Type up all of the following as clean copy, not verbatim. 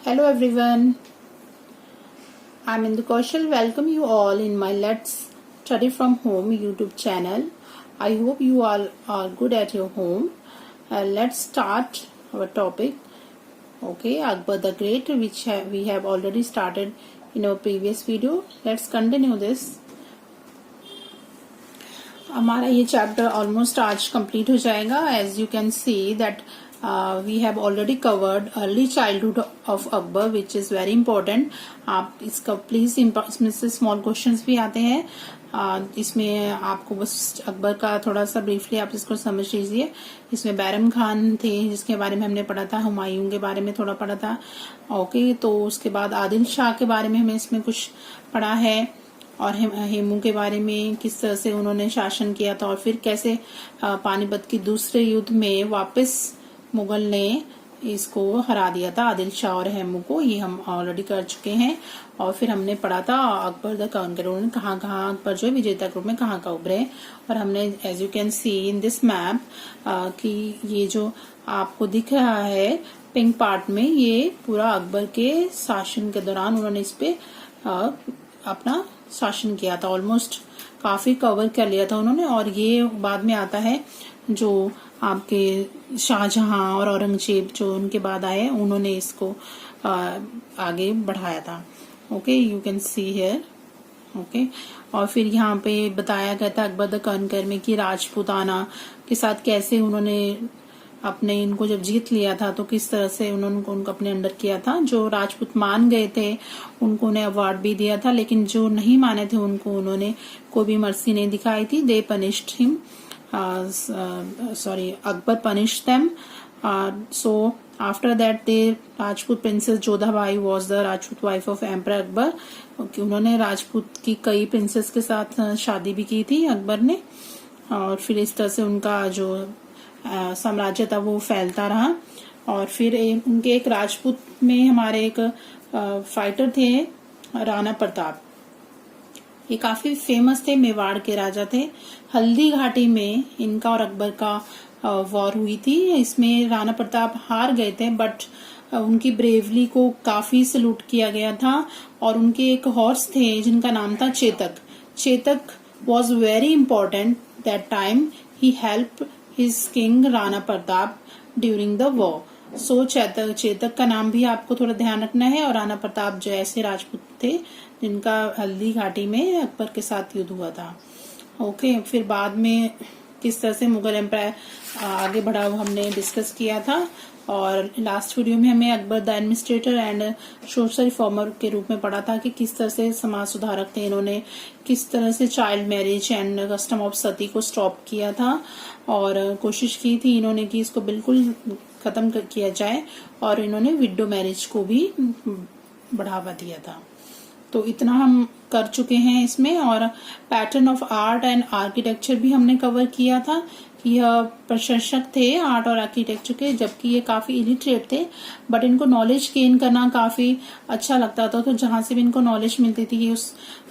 Hello everyone, I'm Indu Kaushal. Welcome you all in my Let's Study from Home YouTube channel. I hope you all are good at your home. Let's start our topic. Okay, Akbar the Great, which we have already started in our previous video. Let's continue this. हमारा ये chapter almost आज complete हो जाएगा. As you can see that we have already covered early childhood of Akbar which is very important. आप इसका please इसमें से small questions भी आते हैं. इसमें आपको बस अकबर का थोड़ा सा ब्रीफली आप इसको समझ लीजिए. इसमें बैरम खान थे जिसके बारे में हमने पढ़ा था, हुमायूं के बारे में थोड़ा पढ़ा था. ओके, तो उसके बाद आदिल शाह के बारे में हमें इसमें कुछ पढ़ा है और हेमू के बारे में किस तरह से उन्होंने शासन किया था और फिर कैसे पानीपत की दूसरे युद्ध में वापस मुगल ने इसको हरा दिया था, आदिल शाह और हेमू को. ये हम ऑलरेडी कर चुके हैं. और फिर हमने पढ़ा था अकबर द कॉन्करर, उन्होंने कहाँ अकबर जो विजेता के रूप में कहाँ उभरे. और हमने as you can see in this map कि ये जो आपको दिख रहा है पिंक पार्ट में, ये पूरा अकबर के शासन के दौरान उन्होंने इस पे अपना शासन किया था. ऑलमोस्ट काफी कवर कर लिया था उन्होंने. और ये बाद में आता है जो आपके शाहजहां और औरंगजेब जो उनके बाद आए, उन्होंने इसको आगे बढ़ाया था. Okay, you can see here. Okay, और फिर यहाँ पे बताया गया था अकबर द कॉन्करर में कि राजपूताना के साथ कैसे उन्होंने अपने इनको जब जीत लिया था तो किस तरह से उन्होंने उनको अपने अंडर किया था. जो राजपूत मान गए थे उनको उन्हें अवार्ड भी दिया था, लेकिन जो नहीं माने थे उनको उन्होंने कोई भी मर्सी नहीं दिखाई थी. They punished him, Akbar punished them. So after that the Rajput princess Jodhabai was the Rajput wife of emperor Akbar. उन्होंने राजपूत की कई प्रिंसेस के साथ शादी भी की थी अकबर ने. और फिर इस तरह से उनका जो साम्राज्य था वो फैलता रहा. और फिर उनके एक राजपूत में हमारे एक फाइटर थे राणा प्रताप. ये काफी फेमस थे, मेवाड़ के राजा थे. हल्दी घाटी में इनका और अकबर का वॉर हुई थी. इसमें राणा प्रताप हार गए थे, बट उनकी ब्रेवली को काफी सल्यूट किया गया था. और उनके एक हॉर्स थे जिनका नाम था Chetak. Chetak was very important that time. He help his king Rana Pratap during the war. So Chetak का नाम भी आपको थोड़ा ध्यान रखना है. और राणा प्रताप जो ऐसे राजपूत थे जिनका हल्दी घाटी में अकबर के साथ युद्ध हुआ था. ओके, फिर बाद में किस तरह से मुगल एम्पायर आगे बढ़ा वो हमने डिस्कस किया था. और लास्ट वीडियो में हमें Akbar the administrator and social reformer के रूप में पढ़ा था कि किस तरह से समाज सुधारक थे. इन्होंने किस तरह से child marriage and custom of sati को स्टॉप किया था और कोशिश की थी इन्होंने कि इसको बिल्कुल खत्म किया जाए. और इन्होंने विडो मैरिज को भी बढ़ावा दिया था. तो इतना हम कर चुके हैं इसमें. और pattern of art and architecture भी हमने कवर किया था कि यह प्रशंसक थे आर्ट और आर्किटेक्चर के, जबकि ये काफी इलिटरेट थे, बट इनको नॉलेज गेन करना काफी अच्छा लगता था. तो जहां से भी इनको नॉलेज मिलती थी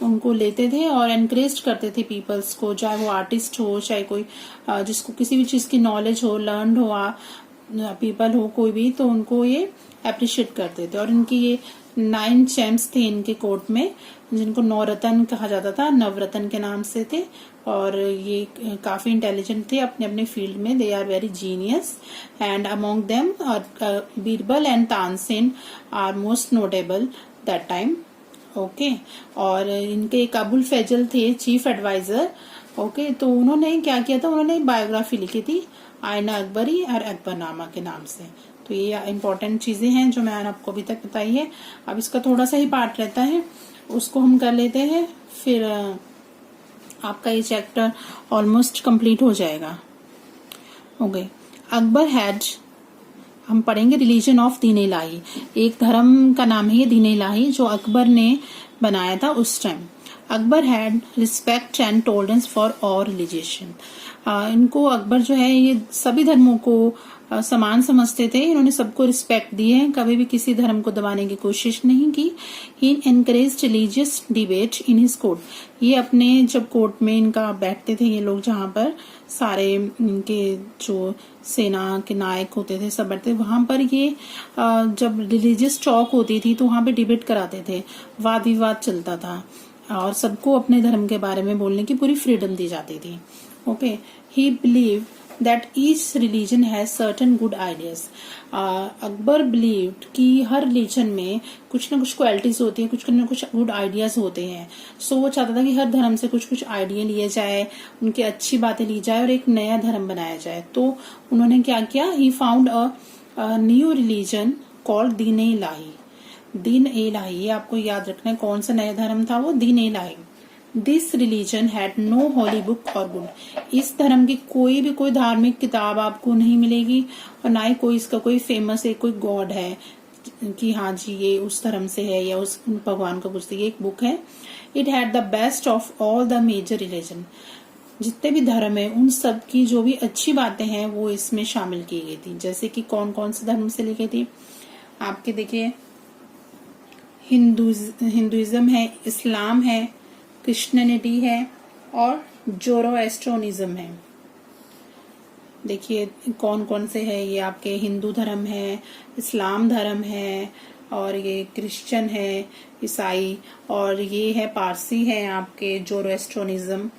उनको लेते थे और एनकरेज करते थे पीपल्स को, चाहे वो आर्टिस्ट हो चाहे कोई जिसको किसी भी चीज की नॉलेज हो, लर्न हो, पीपल हो कोई भी, तो उनको ये अप्रिशिएट करते थे. और इनकी ये 9 चैम्प्स थे इनके कोर्ट में जिनको नवरत्न कहा जाता था, नवरत्न के नाम से थे. और ये काफी इंटेलिजेंट थे अपने अपने फील्ड में. They are very genius and among them Birbal and Tansen are most notable that time. Okay, और इनके एक अबुल फैजल थे चीफ एडवाइजर. ओके, तो उन्होंने क्या किया था, उन्होंने बायोग्राफी लिखी थी आयना अकबरी और अकबरनामा के नाम से. तो ये इम्पोर्टेंट चीजें हैं जो मैंने आपको अभी तक बताई है. अब इसका थोड़ा सा ही पार्ट रहता है, उसको हम कर लेते हैं. फिर आपका ये चैप्टर ऑलमोस्ट कंप्लीट हो जाएगा. ओके, अकबर हैड, हम पढ़ेंगे रिलीजन ऑफ दीन इलाही. एक धर्म का नाम है ये दीन इलाही जो अकबर ने बनाया था उस time. Akbar had respect and tolerance for all religion. इनको अकबर जो है ये सभी धर्मों को समान समझते थे। इन्होंने सबको रिस्पेक्ट दी है, कभी भी किसी धर्म को दबाने की कोशिश नहीं की। He encourage religious debate in his court. ये अपने जब कोर्ट में इनका बैठते थे ये लोग, जहाँ पर सारे इनके जो सेना के नायक होते थे सब बैठते, वहां पर ये जब रिलीजियस टॉक होती थी तो वहां पे डिबेट कराते थे, वाद विवाद चलता था और सबको अपने धर्म के बारे में बोलने की पूरी फ्रीडम दी जाती थी। Okay, he believe that each religion has certain good ideas. Akbar believed कि हर रिलीजन में कुछ ना कुछ क्वालिटीज होती है, कुछ ना कुछ गुड आइडियाज होते हैं। सो वो चाहता था कि हर धर्म से कुछ कुछ आइडिया लिए जाए, उनकी अच्छी बातें ली जाए और एक नया धर्म बनाया जाए। तो उन्होंने क्या किया, ही found a new religion called दीन ए इलाही। दीन ए इलाही, ये आपको याद रखना है कौन सा नया धर्म था वो, Din e Ilahi. This religion had no holy book और बुक। इस धर्म की कोई धार्मिक किताब आपको नहीं मिलेगी और ना ही कोई इसका कोई फेमस एक कोई गॉड है कि हाँ जी ये उस धर्म से है या उस भगवान को पूछते। ये एक बुक है। It had the best of all the major religion. जितने भी धर्म है उन सब की जो भी अच्छी बातें हैं वो इसमें शामिल की गई थी। जैसे कि कौन कौन से धर्म से लिखी थी आपके, देखिए हिंदुइज्म है, इस्लाम है, क्रिश्चियनिटी है और जोरोएस्ट्रोनिज्म है। देखिए कौन कौन से है ये आपके, हिंदू धर्म है, इस्लाम धर्म है और ये क्रिश्चियन है, ईसाई, और ये है पारसी है आपके जोरोएस्ट्रोनिज्म।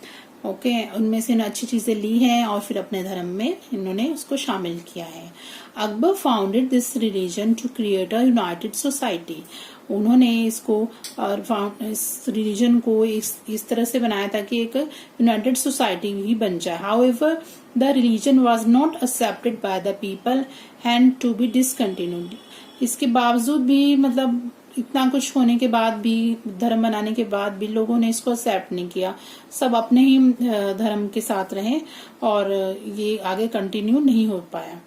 ओके, उनमें से अच्छी चीजें ली हैं और फिर अपने धर्म में इन्होंने उसको शामिल किया है। Akbar founded this religion to create a united society. उन्होंने इसको इस रिलीजन को इस तरह से बनाया था कि एक यूनाइटेड सोसाइटी भी बन जाए। However the religion was not accepted by the people and to be discontinued. इसके बावजूद भी, मतलब इतना कुछ होने के बाद भी, धर्म बनाने के बाद भी लोगों ने इसको एक्सेप्ट नहीं किया। सब अपने ही धर्म के साथ रहे और ये आगे कंटिन्यू नहीं हो पाया।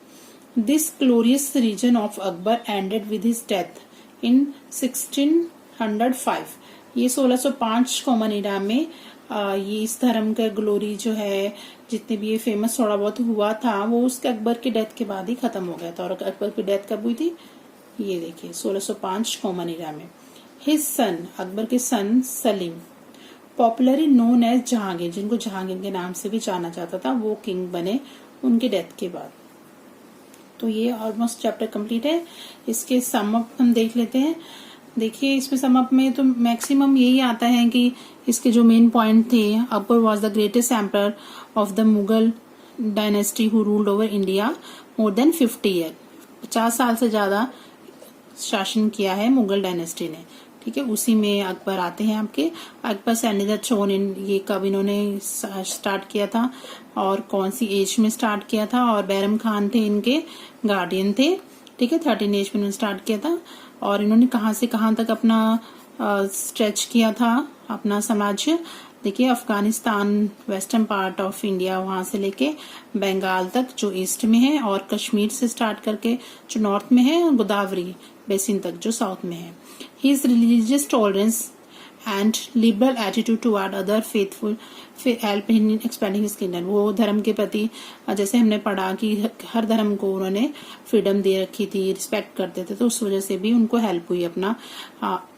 This glorious reason of Akbar ended with his death in 1605। ये 1605 कॉमन इरा में ये इस धर्म का ग्लोरी जो है, जितने भी ये फेमस थोड़ा बहुत हुआ था, वो उसके अकबर के डेथ के बाद ही खत्म हो गया था। और अकबर की डेथ कब हुई थी, ये देखिए 1605 कॉमन इरा में। हिज सन, अकबर के son Salim, popularly known as Jahangir, जिनको जहांगीर के नाम से भी जाना जाता था, वो किंग बने उनके डेथ के बाद। तो ये ऑलमोस्ट चैप्टर कंप्लीट है। इसके सम अप हम देख लेते हैं। देखिए इसमें सम अप में तो मैक्सिमम यही आता है कि इसके जो मेन पॉइंट थे, Akbar was the greatest emperor of the Mughal dynasty who ruled over India more than 50 year. 50 साल से ज्यादा शासन किया है मुगल डायनेस्टी ने। ठीक है, उसी में अकबर आते हैं आपके। Akbar Saini the thrown in, ये कब इन्होंने स्टार्ट किया था और कौन सी एज में स्टार्ट किया था, और बैरम खान थे इनके गार्डियन थे। ठीक है, 13 एज में इन्होंने स्टार्ट किया था और इन्होंने कहां से कहां तक अपना स्ट्रेच किया था अपना साम्राज्य। देखिए Afghanistan, western part of India, वहां से लेके बंगाल तक जो ईस्ट में है, और कश्मीर से स्टार्ट करके जो नॉर्थ में है, गोदावरी बेसिन तक जो साउथ में है। His religious tolerance and liberal attitude toward other faithful helped in expanding his kingdom। वो धर्म के प्रति, जैसे हमने पढ़ा कि हर धर्म को उन्होंने फ्रीडम दे रखी थी, रिस्पेक्ट करते थे, तो उस वजह से भी उनको हेल्प हुई अपना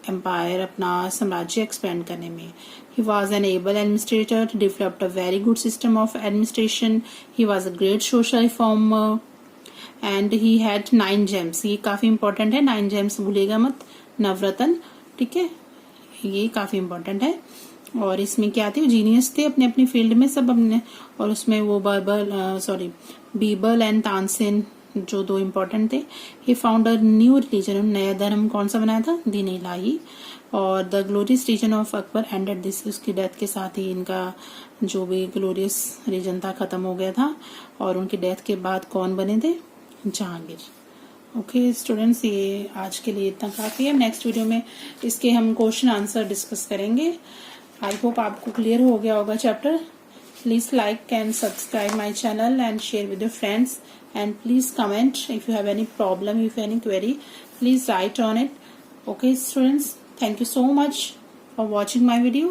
एम्पायर, अपना साम्राज्य एक्सपेंड करने में। He was an able administrator, developed a very good system of administration. He was a great social reformer and he had 9 gems। ये काफी इंपॉर्टेंट है, 9 gems भूलेगा मत, नवरत्न। ठीक है, ये काफी इम्पोर्टेंट है। और इसमें क्या थे, जीनियस थे अपने अपनी फील्ड में सब अपने, और उसमें वो बीरबल एंड तानसेन जो 2 इम्पोर्टेंट थे। He found a new religion, नया धर्म कौन सा बनाया था, दीन इलाही। और the glorious reason of Akbar ended this, उसकी डेथ के साथ ही इनका जो भी ग्लोरियस रीजन था खत्म हो गया था। और उनकी डेथ के बाद कौन बने थे, जहांगीर। ओके स्टूडेंट्स, ये आज के लिए इतना काफी है। नेक्स्ट वीडियो में इसके हम क्वेश्चन आंसर डिस्कस करेंगे। आई होप आपको क्लियर हो गया होगा chapter. Please like and subscribe my channel and share with your friends, and please comment if you have any problem, if any query, please right on it. Okay students, thank you so much for watching my video.